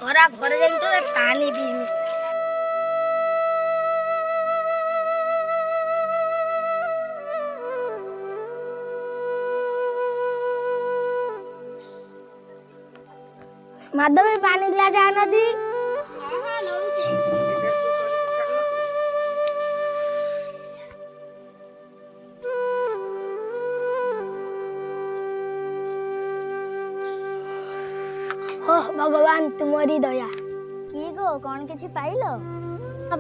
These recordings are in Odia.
ଖରା ଘରେ ଯାଇକି ପାଣି ପିଇବି। ମାଧବୀ ପାଣି ଗ୍ଲାସ ଆଣଦି। भगवान तुमरी दया। किए गो कौन किछि पाइलो?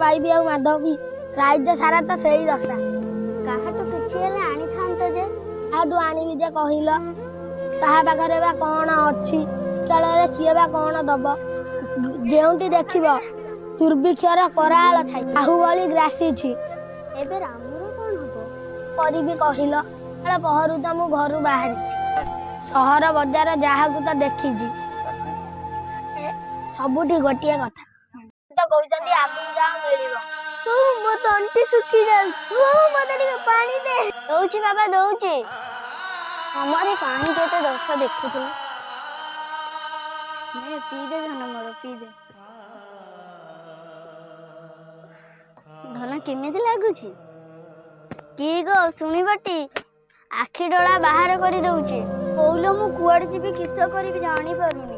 पाइबी आ माधवी राज्य सारा तो सही दशा। काहाटू किछि हेले आनी थांतो जे? आडू आनिबी जे कहिलो कहा पाखरे बा कोन अछि काଳରେ किए बा कोन दब जेउंटी देखिबो दुर्भिक्षर कराळ छाई बाहुबली ग्रासीछि। एबे रामुर कोन हबो? କରିବି କହିଲ କାଳେ ପହରୁ ତ ମୁଁ ଘରୁ ବାହାରିଛି ସହର ବଜାର ଯାହାକୁ ତ ଦେଖିଛି ସବୁଠି ଗୋଟିଏ କଥା ତ କହୁଛନ୍ତି ଆଗକୁ ଯାହା ମିଳିବ। ମୋ ତଣ୍ଟି ଶୁଖି ଯାଉଛି। ମତେ ଟିକେ ପାଣି ଦେ। ଦଉଛି ବାବା ଦଉଛି। ଆମରି କାହିଁକି ଏତେ ଦୋଷ ଦେଖୁଥିଲୁ? ନେ ପିଇ ଦେ ଧନ ମୋର ପିଇ ଦେ। ଧନ କେମିତି ଲାଗୁଛି? କି ଗो ଶୁଣିବଟି ଆଖି ଡୋଳା ବାହାର କରି ଦଉଛି। କହୁଲ ମୁଁ କୁଆଡେ ଯିବି କିସ କରିବି ଜାଣିପାରୁନି।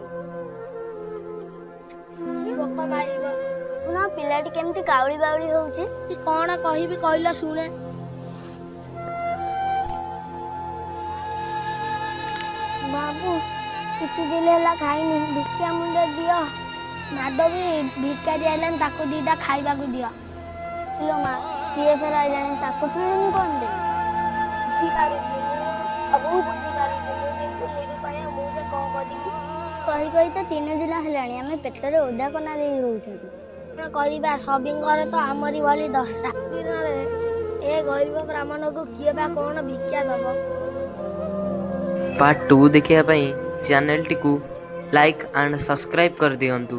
ଭୋକ ମାରିବ ନା ପିଲାଟି କେମିତି କାଉଳି ବାଉଳି ହଉଛି। କଣ କହିବି କହିଲ ଶୁଣେ। ବାବୁ କିଛି ଦିନ ହେଲା ଖାଇନି ଭିକ୍ଷା ମୁଣ୍ଡ ଦିଅ। ମାଧବୀ ଭିକାରୀ ଆଇଲାନି ତାକୁ ଦିଟା ଖାଇବାକୁ ଦିଅ। ଇଲୋ ମା ସିଏ ଫେର ଆଇଲାଣି ତାକୁ ପୁଣି ମୁଁ କଣ ଦେବି? ବୁଝିପାରୁଛି ସବୁ ବୁଝିପାରୁଛି ମୁଁ କିନ୍ତୁ ନିରୁପାୟ ମୁଁ ଯେ କଣ କରିବି। କହି କହି ତ 3 ଦିନ ହେଲାଣି ଆମେ ପେଟରେ ଓଦା କନା ଦେଇ ରହୁଛନ୍ତି। କଣ କରିବା ସବିଙ୍କର ତ ଆମରି ଭଳି ଦଶା। ଦିନରେ ଏ ଗରିବ ବ୍ରାହ୍ମଣକୁ କିଏ ବା କଣ ଭିକ୍ଷା ଦବ। पार्ट 2 देखिया पई चैनल टिकु लाइक एंड सब्सक्राइब कर दियंतु।